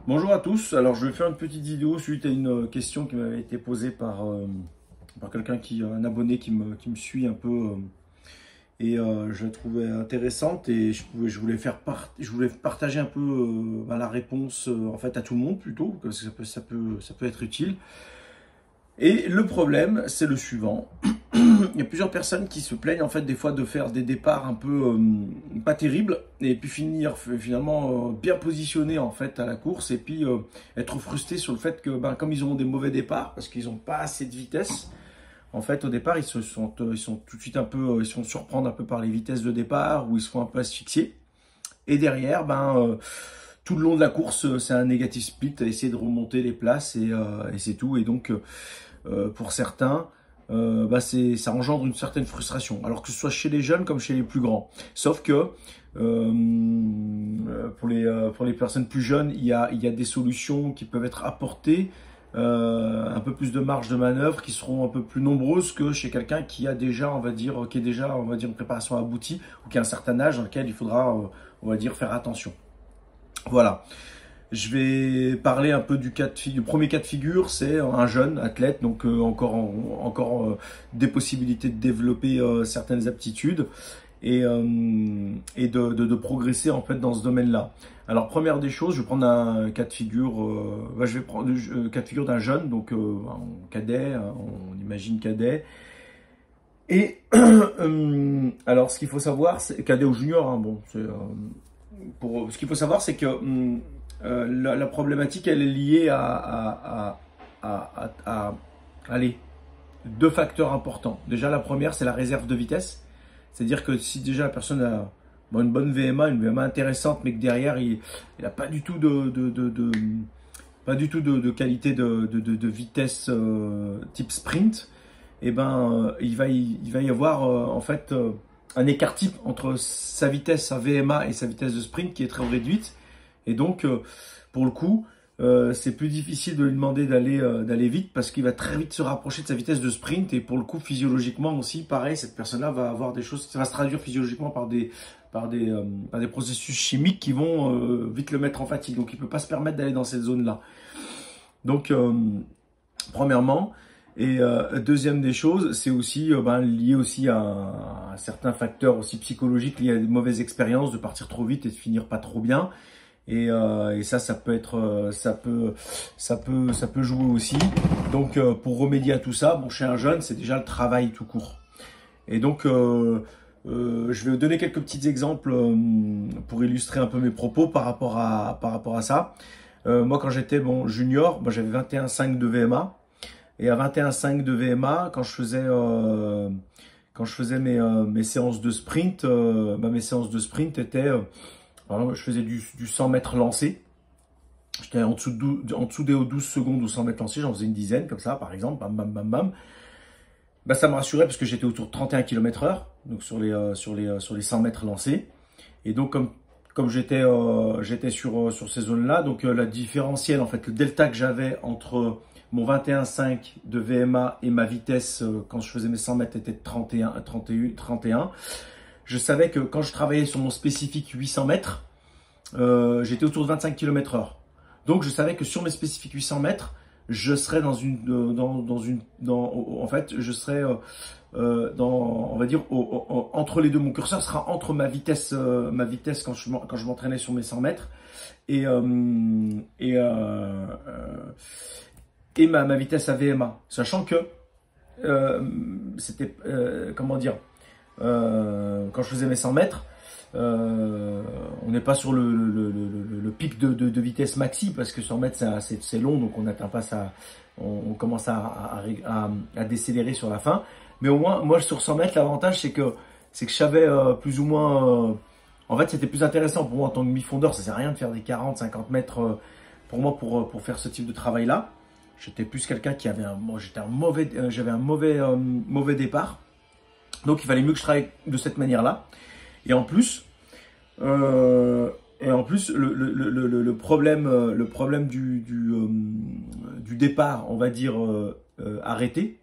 Bonjour à tous, alors je vais faire une petite vidéo suite à une question qui m'avait été posée par quelqu'un un abonné qui me suit un peu je la trouvais intéressante et je voulais partager un peu la réponse en fait à tout le monde plutôt, parce que ça peut être utile. Et le problème, c'est le suivant. Il y a plusieurs personnes qui se plaignent en fait des fois de faire des départs un peu pas terribles et puis finir finalement bien positionnés en fait à la course et puis être frustrés sur le fait que comme ils ont des mauvais départs parce qu'ils n'ont pas assez de vitesse, en fait au départ ils sont tout de suite un peu ils se font surprendre un peu par les vitesses de départ ou ils se font un peu asphyxier et derrière tout le long de la course c'est un négatif split à essayer de remonter les places et c'est tout. Et donc pour certains, ça engendre une certaine frustration. Alors que ce soit chez les jeunes comme chez les plus grands. Sauf que pour les personnes plus jeunes, il y a des solutions qui peuvent être apportées, un peu plus de marge de manœuvre, qui seront un peu plus nombreuses que chez quelqu'un qui a déjà, qui est déjà, une préparation aboutie ou qui a un certain âge dans lequel il faudra, faire attention. Voilà. Je vais parler un peu du premier cas de figure, c'est un jeune athlète, donc encore des possibilités de développer certaines aptitudes et de progresser en fait dans ce domaine-là. Alors première des choses, je vais prendre un cas de figure, je vais prendre le cas de figure d'un jeune, donc un cadet, on imagine cadet. Et alors ce qu'il faut savoir, c'est cadet ou junior, ce qu'il faut savoir, c'est que la problématique, elle est liée allez, deux facteurs importants. Déjà, la première, c'est la réserve de vitesse. C'est-à-dire que si déjà la personne a une bonne VMA, une VMA intéressante, mais que derrière, il n'a pas du tout de qualité de vitesse type sprint, il va y avoir en fait un écart type entre sa vitesse, sa VMA et sa vitesse de sprint qui est très réduite. Et donc, pour le coup, c'est plus difficile de lui demander d'aller vite parce qu'il va très vite se rapprocher de sa vitesse de sprint. Et pour le coup, physiologiquement aussi, pareil, cette personne-là va avoir des choses, ça va se traduire physiologiquement par des processus chimiques qui vont vite le mettre en fatigue. Donc, il ne peut pas se permettre d'aller dans cette zone-là. Donc, premièrement. Et deuxième des choses, c'est aussi lié aussi à un certain facteur aussi psychologique lié à des mauvaises expériences, de partir trop vite et de finir pas trop bien. Et ça peut être, ça peut jouer aussi. Donc pour remédier à tout ça, chez un jeune, c'est déjà le travail tout court. Et donc je vais vous donner quelques petits exemples pour illustrer un peu mes propos par rapport à ça. Moi, quand j'étais junior, j'avais 21,5 de VMA. Et à 21,5 de VMA, quand je faisais mes séances de sprint, mes séances de sprint étaient, je faisais du 100 mètres lancé. J'étais en dessous des 12 secondes ou 100 mètres lancé, j'en faisais une dizaine comme ça, par exemple, bam, bam, bam, bam. Ça me rassurait parce que j'étais autour de 31 km/h, donc sur les 100 mètres lancés. Et donc, comme j'étais sur ces zones-là, donc la différentielle, en fait, le delta que j'avais entre mon 21,5 de VMA et ma vitesse quand je faisais mes 100 mètres était de 31. Je savais que quand je travaillais sur mon spécifique 800 mètres, j'étais autour de 25 km/h. Donc je savais que sur mes spécifiques 800 mètres, je serais je serais on va dire entre les deux. Mon curseur sera entre ma vitesse quand je m'entraînais sur mes 100 mètres et ma vitesse à VMA, sachant que c'était quand je faisais mes 100 mètres, on n'est pas sur le pic de vitesse maxi parce que 100 mètres c'est long, donc on n'atteint pas ça, on commence à décélérer sur la fin. Mais au moins, moi sur 100 mètres, l'avantage c'est que je savais plus ou moins. En fait, c'était plus intéressant pour moi en tant que mi-fondeur. Ça sert à rien de faire des 40-50 mètres pour moi pour faire ce type de travail-là. J'étais plus quelqu'un qui avait j'avais un mauvais départ. Donc il fallait mieux que je travaille de cette manière-là. Et en plus, le problème du départ, on va dire arrêté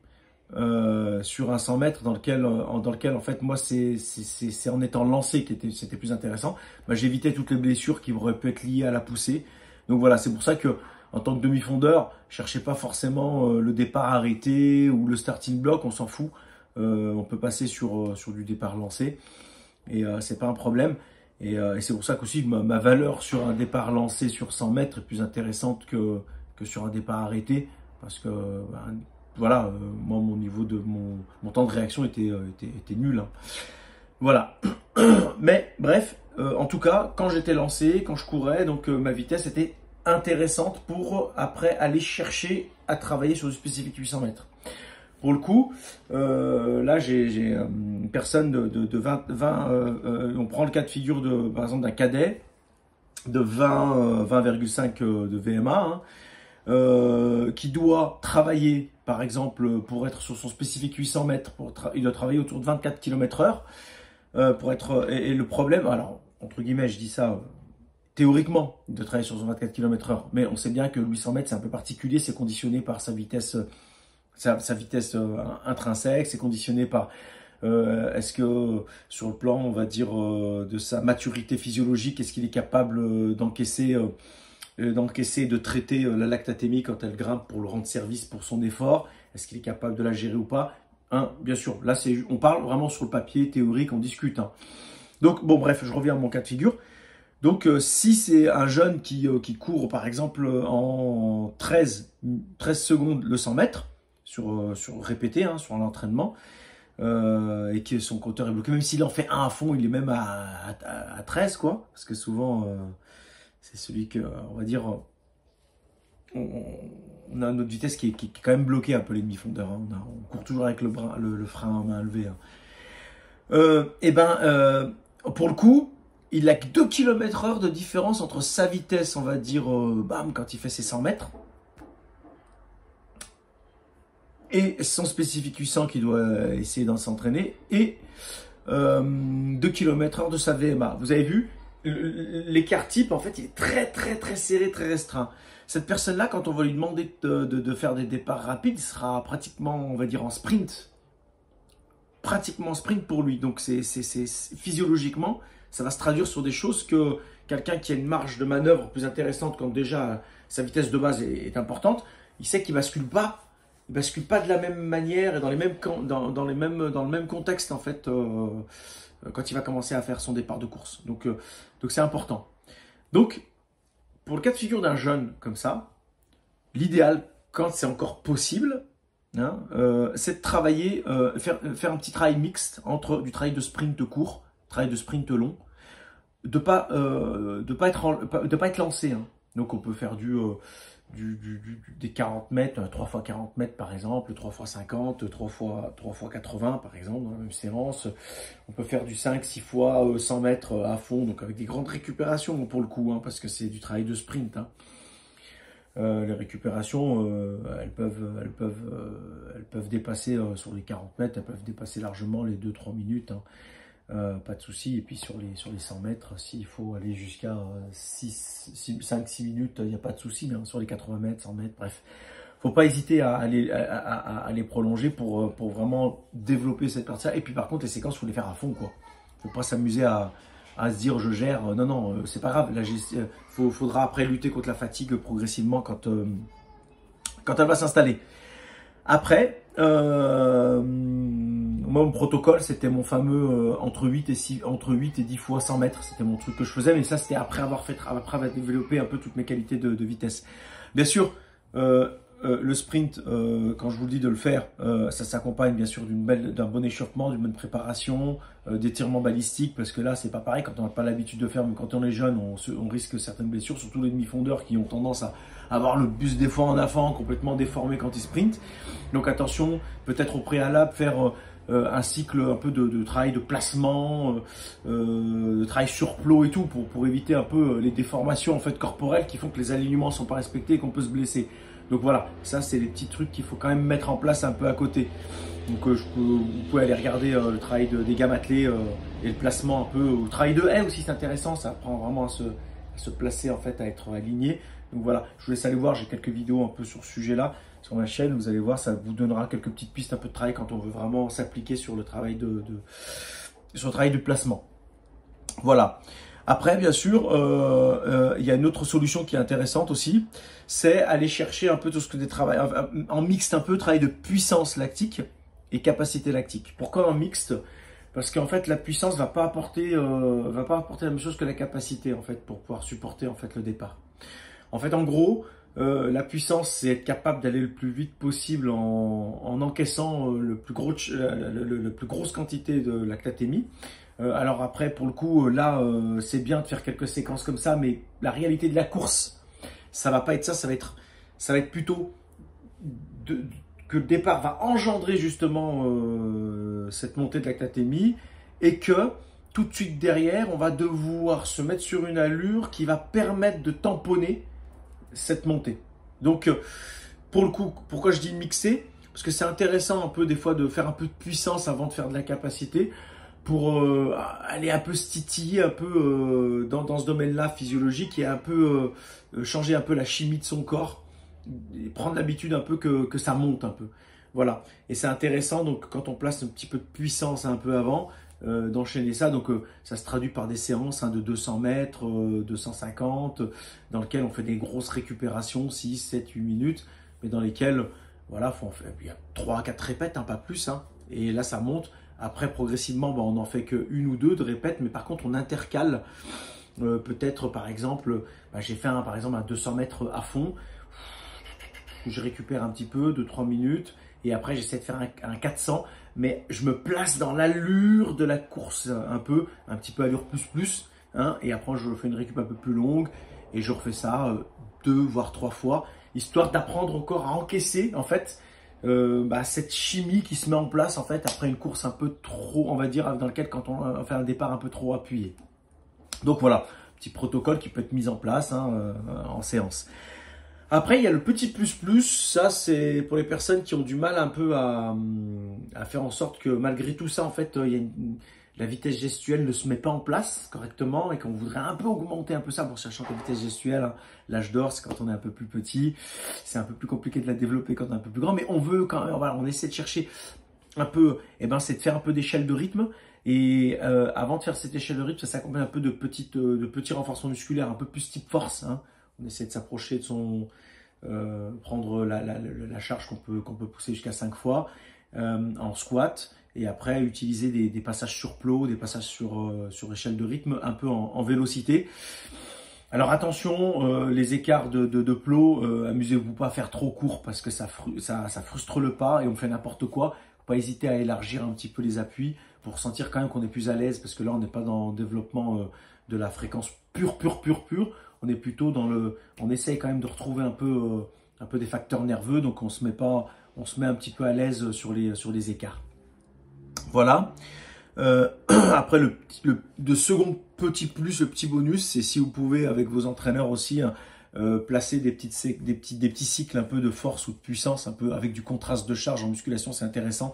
sur un 100 mètres dans lequel en fait moi c'est en étant lancé c'était plus intéressant. J'évitais toutes les blessures qui auraient pu être liées à la poussée. Donc voilà, c'est pour ça que en tant que demi-fondeur, cherchez pas forcément le départ arrêté ou le starting block, on s'en fout. On peut passer sur du départ lancé et c'est pas un problème. Et c'est pour ça qu'aussi ma valeur sur un départ lancé sur 100 mètres est plus intéressante que sur un départ arrêté. Parce que voilà, moi mon niveau de mon temps de réaction était nul. Hein. Voilà. Mais bref, en tout cas, quand j'étais lancé, quand je courais, donc ma vitesse était intéressante pour après aller chercher à travailler sur du spécifique 800 mètres. Pour le coup, là j'ai une personne de 20 on prend le cas de figure par exemple d'un cadet de 20,5 de VMA, hein, qui doit travailler par exemple pour être sur son spécifique 800 mètres, il doit travailler autour de 24 km/h pour être, et le problème, alors entre guillemets je dis ça, théoriquement, de travailler sur son 24 km/h, mais on sait bien que le 800 mètres c'est un peu particulier, c'est conditionné par sa vitesse intrinsèque, c'est conditionné par est-ce que sur le plan, on va dire, de sa maturité physiologique, est-ce qu'il est capable d'encaisser, de traiter la lactatémie quand elle grimpe pour le rendre service pour son effort, est-ce qu'il est capable de la gérer ou pas, hein, bien sûr, là on parle vraiment sur le papier théorique, on discute. Hein. Donc bon bref, je reviens à mon cas de figure. Donc si c'est un jeune qui court par exemple en 13 secondes le 100 mètres, sur répété, hein, sur l'entraînement, et que son compteur est bloqué, même s'il en fait un à fond, il est même à 13, quoi, parce que souvent, c'est celui que, on va dire, on a notre vitesse qui est quand même bloquée un peu les demi-fondeurs, hein, on court toujours avec le frein à main levée. Hein. Pour le coup, il a que 2 km/h de différence entre sa vitesse, on va dire, bam, quand il fait ses 100 mètres, et son spécifique 800 qui doit essayer d'en s'entraîner, et 2 km/h de sa VMA. Vous avez vu, l'écart type, en fait, il est très, très, très serré, très restreint. Cette personne-là, quand on va lui demander de faire des départs rapides, il sera pratiquement, on va dire, en sprint. Pratiquement sprint pour lui. Donc, physiologiquement, ça va se traduire sur des choses que quelqu'un qui a une marge de manœuvre plus intéressante quand déjà sa vitesse de base est importante, il sait qu'il ne bascule pas. Il ne bascule pas de la même manière et dans le même contexte en fait quand il va commencer à faire son départ de course. Donc c'est important. Donc pour le cas de figure d'un jeune comme ça, l'idéal quand c'est encore possible, hein, c'est de travailler, faire un petit travail mixte entre du travail de sprint court, travail de sprint long, de pas être lancé. Hein. Donc on peut faire des 40 mètres, 3 x 40 mètres par exemple, 3 x 50, 3 x 80 par exemple dans la même séance. On peut faire du 5, 6 fois 100 mètres à fond, donc avec des grandes récupérations pour le coup, hein, parce que c'est du travail de sprint. Hein. Les récupérations, elles peuvent dépasser sur les 40 mètres, elles peuvent dépasser largement les 2-3 minutes. Hein. Pas de souci. Et puis sur les 100 mètres, s'il faut aller jusqu'à 5-6 minutes, il n'y a pas de souci. Hein. Sur les 80 mètres, 100 mètres, bref. Faut pas hésiter à les prolonger pour vraiment développer cette partie-là. Et puis par contre, les séquences, il faut les faire à fond, quoi. Faut pas s'amuser à se dire je gère. Non, c'est pas grave. Là, faudra après lutter contre la fatigue progressivement quand elle va s'installer. Après, moi, mon protocole, c'était mon fameux entre 8 et 10 fois 100 mètres. C'était mon truc que je faisais, mais ça, c'était après avoir développé un peu toutes mes qualités de vitesse. Bien sûr, le sprint, quand je vous dis de le faire, ça s'accompagne bien sûr d'un bon échauffement, d'une bonne préparation, d'étirements balistiques, parce que là, c'est pas pareil quand on n'a pas l'habitude de faire, mais quand on est jeune, on risque certaines blessures, surtout les demi-fondeurs qui ont tendance à avoir le buste des fois en avant, complètement déformé quand ils sprintent. Donc attention, peut-être au préalable, faire un cycle un peu de travail de placement, de travail sur plot et tout, pour éviter un peu les déformations en fait corporelles qui font que les alignements ne sont pas respectés et qu'on peut se blesser. Donc voilà, ça c'est les petits trucs qu'il faut quand même mettre en place un peu à côté. Donc vous pouvez aller regarder le travail des gammes attelées et le placement un peu. Le travail de haie aussi c'est intéressant, ça apprend vraiment à se placer en fait, à être aligné. Donc voilà, je vous laisse aller voir, j'ai quelques vidéos un peu sur ce sujet-là sur ma chaîne. Vous allez voir, ça vous donnera quelques petites pistes un peu de travail quand on veut vraiment s'appliquer sur le travail sur le travail de placement. Voilà. Après, bien sûr, il y a une autre solution qui est intéressante aussi, c'est aller chercher un peu tout ce que des travails, en mixte un peu, travail de puissance lactique et capacité lactique. Pourquoi en mixte? Parce qu'en fait, la puissance va pas apporter la même chose que la capacité en fait pour pouvoir supporter en fait le départ. En fait, en gros, la puissance, c'est être capable d'aller le plus vite possible en encaissant le plus grosse quantité de lactatémie. Alors après, pour le coup, là, c'est bien de faire quelques séquences comme ça, mais la réalité de la course, ça va pas être ça, ça va être plutôt que le départ va engendrer justement cette montée de lactatémie et que tout de suite derrière, on va devoir se mettre sur une allure qui va permettre de tamponner cette montée. Donc, pour le coup, pourquoi je dis mixer? Parce que c'est intéressant un peu des fois de faire un peu de puissance avant de faire de la capacité pour aller un peu se titiller un peu dans ce domaine-là physiologique et un peu changer un peu la chimie de son corps et prendre l'habitude un peu que ça monte un peu. Voilà. Et c'est intéressant donc quand on place un petit peu de puissance un peu avant, d'enchaîner ça. Donc ça se traduit par des séances de 200 mètres, 250, dans lesquelles on fait des grosses récupérations, 6, 7, 8 minutes, mais dans lesquelles, voilà, il y a 3 à 4 répètes, hein, pas plus. Hein, et là, ça monte. Après, progressivement, on n'en fait que une ou deux de répètes, mais par contre, on intercale. Peut-être, par exemple, j'ai fait par exemple un 200 mètres à fond. Je récupère un petit peu, 2-3 minutes. Et après, j'essaie de faire un 400. Mais je me place dans l'allure de la course un petit peu allure plus. Hein, et après, je fais une récup un peu plus longue. Et je refais ça 2 voire 3 fois. Histoire d'apprendre encore à encaisser, en fait, cette chimie qui se met en place en fait après une course un peu trop, on va dire, dans lequel quand on fait un départ un peu trop appuyé. Donc voilà, petit protocole qui peut être mis en place en séance. Après, il y a le petit plus, ça c'est pour les personnes qui ont du mal un peu à faire en sorte que malgré tout ça, en fait, la vitesse gestuelle ne se met pas en place correctement et qu'on voudrait un peu augmenter un peu ça, bon, sachant que la vitesse gestuelle, hein, l'âge d'or, c'est quand on est un peu plus petit, c'est un peu plus compliqué de la développer quand on est un peu plus grand, mais on veut quand même, voilà, on essaie de chercher un peu, c'est de faire un peu d'échelle de rythme. Et avant de faire cette échelle de rythme, ça s'accompagne un peu de petits renforcements musculaires, un peu plus type force. Hein. On essaie de s'approcher de son, prendre la charge qu'on peut pousser jusqu'à 5 fois en squat. Et après, utiliser des passages sur plot, des passages sur échelle de rythme, un peu en vélocité. Alors attention, les écarts de plot, amusez-vous pas à faire trop court parce que ça frustre le pas et on fait n'importe quoi. Faut pas hésiter à élargir un petit peu les appuis pour sentir quand même qu'on est plus à l'aise parce que là, on n'est pas dans le développement de la fréquence pure. On est plutôt on essaye quand même de retrouver un peu des facteurs nerveux, donc on se met un petit peu à l'aise sur les écarts. Voilà. Après, le second petit plus, le petit bonus, c'est si vous pouvez avec vos entraîneurs aussi placer des petits cycles un peu de force ou de puissance, un peu avec du contraste de charge en musculation, c'est intéressant.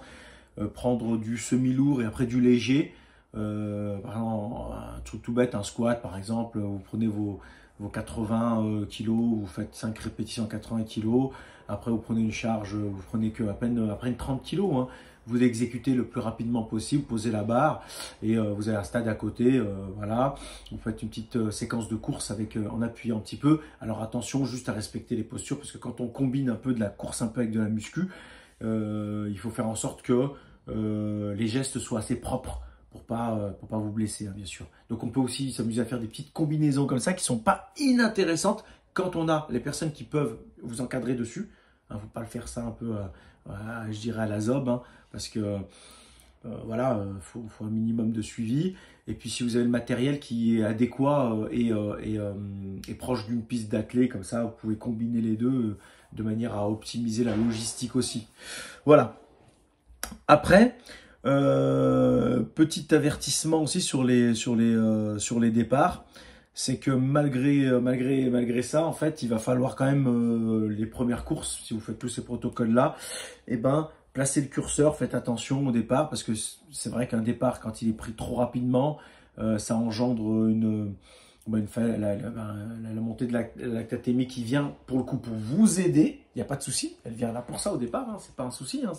Prendre du semi-lourd et après du léger. Par exemple, un truc tout bête, un squat par exemple, vous prenez vos 80 kg, vous faites 5 répétitions à 80 kg. Après, vous prenez une charge, vous prenez que à peine 30 kg. Hein. Vous exécutez le plus rapidement possible, posez la barre et vous avez un stade à côté. Voilà, vous faites une petite séquence de course en appuyant un petit peu. Alors attention, juste à respecter les postures parce que quand on combine un peu de la course un peu avec de la muscu, il faut faire en sorte que les gestes soient assez propres pour pas vous blesser, hein, bien sûr. Donc on peut aussi s'amuser à faire des petites combinaisons comme ça qui sont pas inintéressantes quand on a les personnes qui peuvent vous encadrer dessus. Hein, faut pas le faire ça un peu, je dirais à la zob, hein, parce que voilà, faut un minimum de suivi. Et puis si vous avez le matériel qui est adéquat et proche d'une piste d'athlée, comme ça, vous pouvez combiner les deux de manière à optimiser la logistique aussi. Voilà. Après, petit avertissement aussi sur les départs, c'est que malgré ça, en fait, il va falloir quand même les premières courses, si vous faites tous ces protocoles-là, placez le curseur, faites attention au départ, parce que c'est vrai qu'un départ, quand il est pris trop rapidement, ça engendre la montée de la lactatémie qui vient pour le coup pour vous aider. Il n'y a pas de souci, elle vient là pour ça au départ, hein, c'est pas un souci, hein,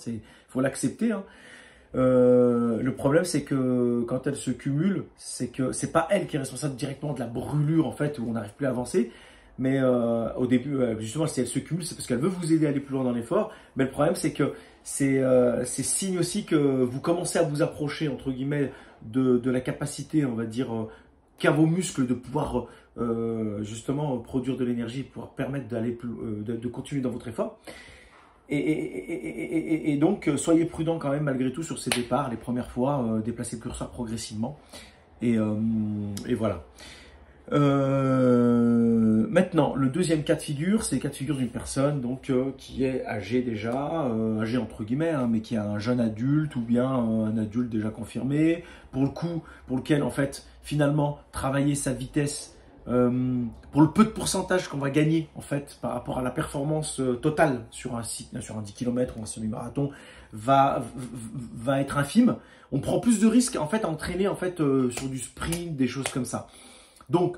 faut l'accepter. Hein. Le problème, c'est que quand elle se cumule, c'est que c'est pas elle qui est responsable directement de la brûlure, en fait, où on n'arrive plus à avancer. Mais au début, justement, si elle se cumule, c'est parce qu'elle veut vous aider à aller plus loin dans l'effort. Mais le problème, c'est que c'est signe aussi que vous commencez à vous approcher, entre guillemets, de la capacité, on va dire, qu'a vos muscles de pouvoir justement produire de l'énergie, pouvoir permettre d'aller plus, de continuer dans votre effort. Et donc, soyez prudent quand même malgré tout sur ces départs, les premières fois, déplacez le curseur progressivement. Et voilà. Maintenant, le deuxième cas de figure, c'est le cas de figure d'une personne donc qui est âgée déjà, âgée entre guillemets, hein, mais qui est un jeune adulte ou bien un adulte déjà confirmé, pour le coup, pour lequel en fait, finalement, travailler sa vitesse, pour le peu de pourcentage qu'on va gagner en fait par rapport à la performance totale sur un 10 km ou un semi-marathon va être infime. On prend plus de risques en fait à entraîner en fait sur du sprint, des choses comme ça. Donc,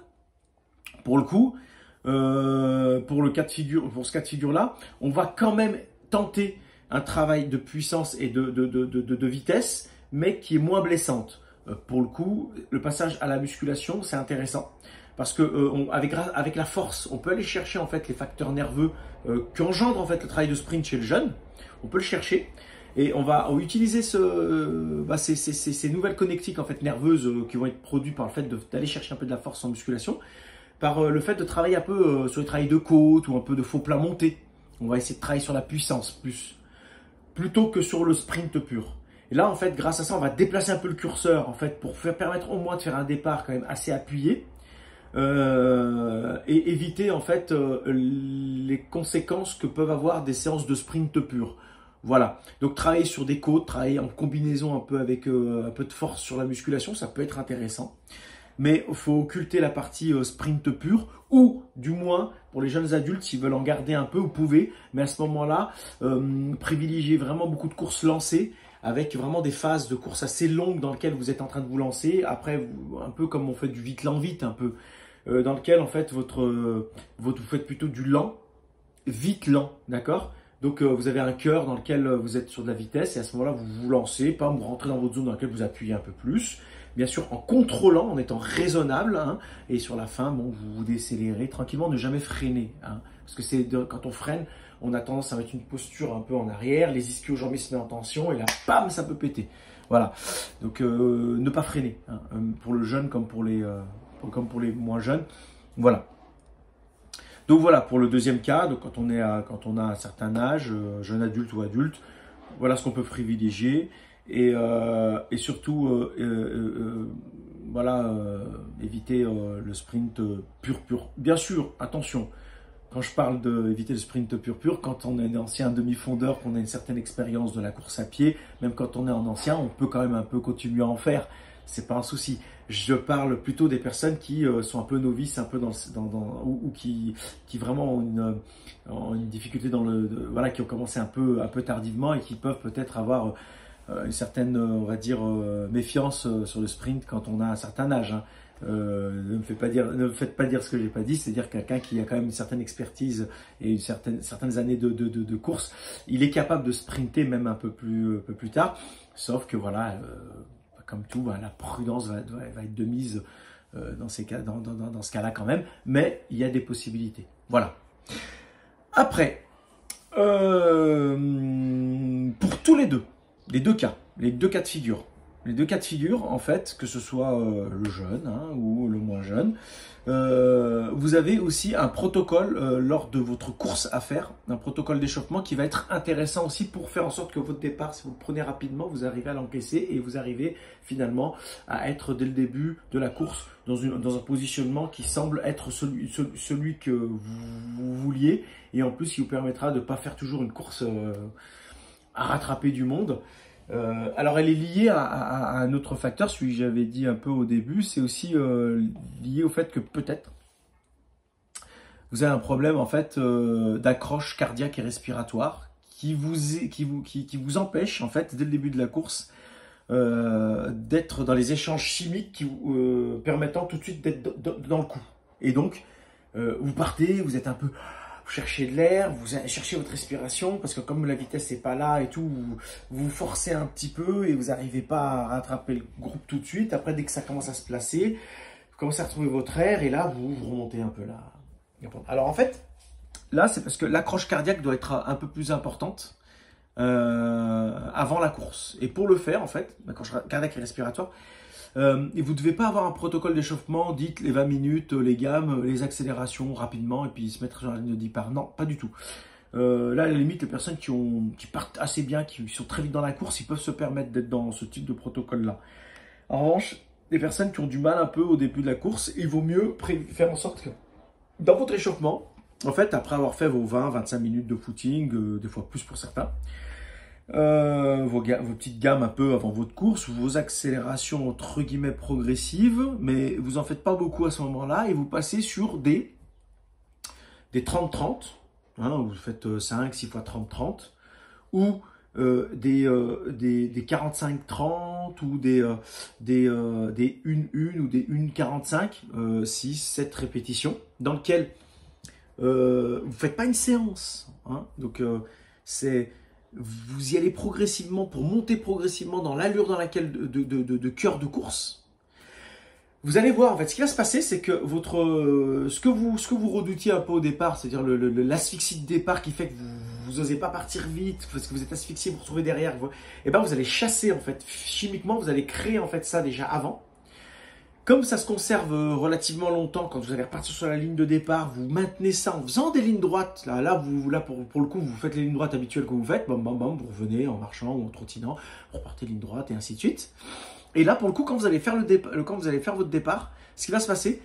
pour le coup, pour ce cas de figure-là, on va quand même tenter un travail de puissance et de vitesse, mais qui est moins blessante. Pour le coup, le passage à la musculation, c'est intéressant. Parce que avec la force, on peut aller chercher en fait les facteurs nerveux qu'engendre en fait le travail de sprint chez le jeune. On peut le chercher. Et on va utiliser ces nouvelles connectiques en fait nerveuses qui vont être produites par le fait d'aller chercher un peu de la force en musculation, par le fait de travailler un peu sur les travails de côte ou un peu de faux plat monté. On va essayer de travailler sur la puissance plutôt que sur le sprint pur. Et là en fait, grâce à ça, on va déplacer un peu le curseur en fait pour permettre au moins de faire un départ quand même assez appuyé et éviter en fait les conséquences que peuvent avoir des séances de sprint pur. Voilà, donc travailler sur des côtes, travailler en combinaison un peu avec un peu de force sur la musculation, ça peut être intéressant. Mais il faut occulter la partie sprint pur, ou du moins pour les jeunes adultes, s'ils veulent en garder un peu, vous pouvez. Mais à ce moment-là, privilégier vraiment beaucoup de courses lancées, avec vraiment des phases de course assez longues dans lesquelles vous êtes en train de vous lancer. Après, un peu comme on fait du vite-lent-vite, un peu, dans lequel en fait vous faites plutôt du lent, vite-lent, d'accord ? Donc, vous avez un cœur dans lequel vous êtes sur de la vitesse et à ce moment-là, vous vous lancez, pas vous rentrez dans votre zone dans laquelle vous appuyez un peu plus. Bien sûr, en contrôlant, en étant raisonnable. Hein, et sur la fin, bon, vous vous décélérez tranquillement, ne jamais freiner. Hein, parce que quand on freine, on a tendance à mettre une posture un peu en arrière, les ischio-jambiers se mettent en tension et là, bam, ça peut péter. Voilà. Donc, ne pas freiner. Hein, pour le jeune comme pour les moins jeunes. Voilà. Donc voilà, pour le deuxième cas, donc quand on a un certain âge, jeune adulte ou adulte, voilà ce qu'on peut privilégier et surtout éviter le sprint pur. Bien sûr, attention, quand je parle d'éviter le sprint pur, quand on est un ancien demi-fondeur, qu'on a une certaine expérience de la course à pied, même quand on est en ancien, on peut quand même un peu continuer à en faire. C'est pas un souci. Je parle plutôt des personnes qui sont un peu novices, un peu ou qui vraiment ont une difficulté voilà, qui ont commencé un peu tardivement et qui peuvent peut-être avoir une certaine, on va dire, méfiance sur le sprint quand on a un certain âge. Hein. Ne me faites pas dire ce que j'ai pas dit, c'est-à-dire quelqu'un qui a quand même une certaine expertise et certaines années de course, il est capable de sprinter même un peu plus tard, sauf que voilà. Comme tout, la prudence va être de mise dans ce cas-là quand même, mais il y a des possibilités. Voilà. Après, pour tous les deux cas de figure, en fait, que ce soit le jeune ou le moins jeune, vous avez aussi un protocole lors de votre course à faire, un protocole d'échauffement qui va être intéressant aussi pour faire en sorte que votre départ, si vous le prenez rapidement, vous arrivez à l'encaisser et vous arrivez finalement à être dès le début de la course dans un positionnement qui semble être celui que vous vouliez et en plus qui vous permettra de ne pas faire toujours une course à rattraper du monde. Alors elle est liée à un autre facteur, celui que j'avais dit un peu au début, c'est aussi lié au fait que peut-être vous avez un problème en fait d'accroche cardiaque et respiratoire qui vous empêche en fait dès le début de la course d'être dans les échanges chimiques permettant tout de suite d'être dans le coup. Et donc vous partez, vous êtes un peu vous cherchez de l'air, vous allez chercher votre respiration, parce que comme la vitesse n'est pas là et tout, vous forcez un petit peu et vous n'arrivez pas à rattraper le groupe tout de suite. Après, dès que ça commence à se placer, vous commencez à retrouver votre air et là, vous remontez un peu là. Alors en fait, là, c'est parce que l'accroche cardiaque doit être un peu plus importante avant la course. Et pour le faire, en fait, l'accroche cardiaque et respiratoire, et vous ne devez pas avoir un protocole d'échauffement, dites les 20 minutes, les gammes, les accélérations rapidement et puis se mettre sur la ligne de départ. Non, pas du tout. Là, à la limite, les personnes qui partent assez bien, qui sont très vite dans la course, ils peuvent se permettre d'être dans ce type de protocole-là. En revanche, les personnes qui ont du mal un peu au début de la course, il vaut mieux faire en sorte que dans votre échauffement, en fait, après avoir fait vos 20-25 minutes de footing, des fois plus pour certains, vos petites gammes un peu avant votre course, vos accélérations entre guillemets progressives, mais vous en faites pas beaucoup à ce moment-là et vous passez sur des 30-30, hein, vous faites 5-6 fois 30-30, ou des 45-30 ou des 1-1 ou des 1-45, 6-7 répétitions, dans lequel vous ne faites pas une séance. Hein, donc, vous y allez progressivement pour monter progressivement dans l'allure dans laquelle de cœur de course. Vous allez voir, en fait, ce qui va se passer, c'est que ce que vous redoutiez un peu au départ, c'est-à-dire l'asphyxie de départ qui fait que vous n'osez pas partir vite, parce que vous êtes asphyxié, vous retrouvez derrière, et ben vous allez chasser, en fait, chimiquement, vous allez créer, en fait, ça déjà avant. Comme ça se conserve relativement longtemps, quand vous allez repartir sur la ligne de départ, vous maintenez ça en faisant des lignes droites. Là pour le coup, vous faites les lignes droites habituelles que vous faites, bam, bam, bam, vous revenez en marchant ou en trottinant, vous repartez ligne droite et ainsi de suite. Et là, pour le coup, quand vous allez faire votre départ, ce qui va se passer,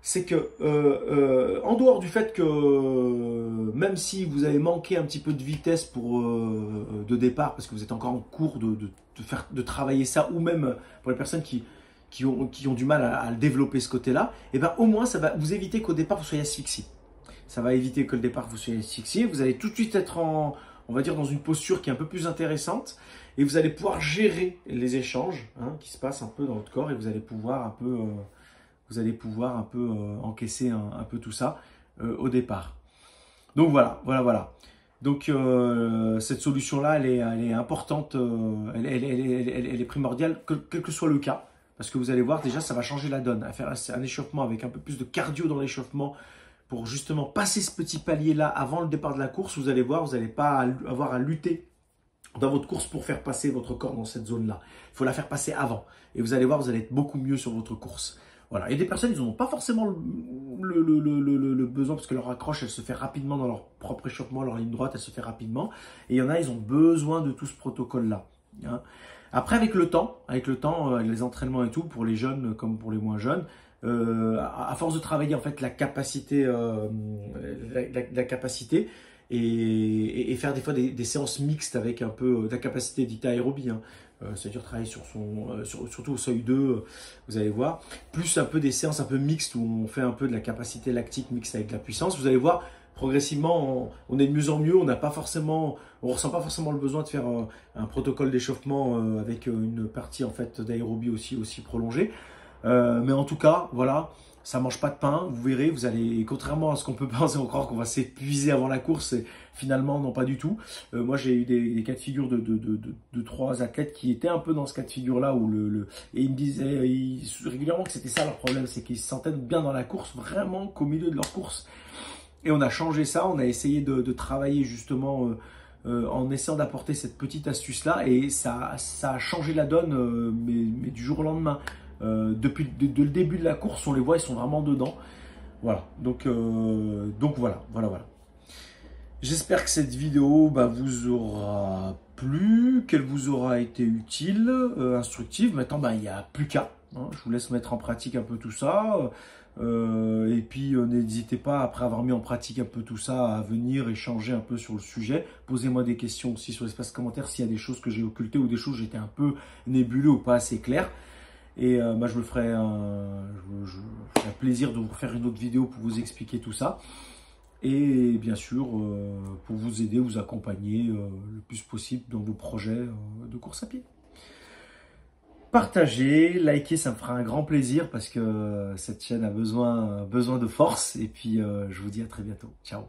c'est que en dehors du fait que même si vous avez manqué un petit peu de vitesse de départ, parce que vous êtes encore en cours de travailler ça, ou même pour les personnes qui ont du mal à développer ce côté-là, et ben au moins ça va vous éviter qu'au départ vous soyez asphyxié. Ça va éviter que le départ vous soyez asphyxié. Vous allez tout de suite être on va dire dans une posture qui est un peu plus intéressante et vous allez pouvoir gérer les échanges qui se passent un peu dans votre corps et vous allez pouvoir un peu encaisser un peu tout ça au départ. Donc voilà. Donc cette solution-là, elle est importante, elle est primordiale, quel que soit le cas. Parce que vous allez voir, déjà, ça va changer la donne. À faire un échauffement avec un peu plus de cardio dans l'échauffement pour justement passer ce petit palier-là avant le départ de la course. Vous allez voir, vous n'allez pas avoir à lutter dans votre course pour faire passer votre corps dans cette zone-là. Il faut la faire passer avant. Et vous allez voir, vous allez être beaucoup mieux sur votre course. Voilà. Et des personnes, ils n'ont pas forcément le besoin parce que leur accroche, elle se fait rapidement dans leur propre échauffement. Leur ligne droite, elle se fait rapidement. Et il y en a, ils ont besoin de tout ce protocole-là. Hein. Après, avec le temps, les entraînements et tout, pour les jeunes comme pour les moins jeunes, à force de travailler en fait la capacité et faire des fois des séances mixtes avec un peu de la capacité dite aérobie, hein, c'est-à-dire travailler surtout au seuil 2, vous allez voir, plus un peu des séances un peu mixtes où on fait un peu de la capacité lactique mixte avec de la puissance, vous allez voir. Progressivement, on est de mieux en mieux, on ressent pas forcément le besoin de faire un protocole d'échauffement avec une partie en fait d'aérobie aussi prolongée. Mais en tout cas, voilà, ça mange pas de pain, vous verrez, vous allez, contrairement à ce qu'on peut penser encore qu'on va s'épuiser avant la course, et finalement non pas du tout. Moi j'ai eu des cas de figure de 3 athlètes qui étaient un peu dans ce cas de figure là et ils me disaient régulièrement que c'était ça leur problème, c'est qu'ils se sentaient bien dans la course, vraiment qu'au milieu de leur course. Et on a changé ça, on a essayé de travailler justement en essayant d'apporter cette petite astuce-là et ça a changé la donne, mais du jour au lendemain. Depuis le début de la course, on les voit, ils sont vraiment dedans. Voilà, donc voilà. J'espère que cette vidéo vous aura plu, qu'elle vous aura été utile, instructive. Maintenant, il n'y a plus qu'à. Hein, je vous laisse mettre en pratique un peu tout ça. Et puis n'hésitez pas, après avoir mis en pratique un peu tout ça, à venir échanger un peu sur le sujet. Posez-moi des questions aussi sur l'espace commentaire s'il y a des choses que j'ai occultées ou des choses où j'étais un peu nébuleux ou pas assez clair. Et je me ferai un plaisir de vous faire une autre vidéo pour vous expliquer tout ça. Et bien sûr, pour vous aider, vous accompagner le plus possible dans vos projets de course à pied. Partagez, likez, ça me fera un grand plaisir parce que cette chaîne a besoin de force. Et puis, je vous dis à très bientôt. Ciao.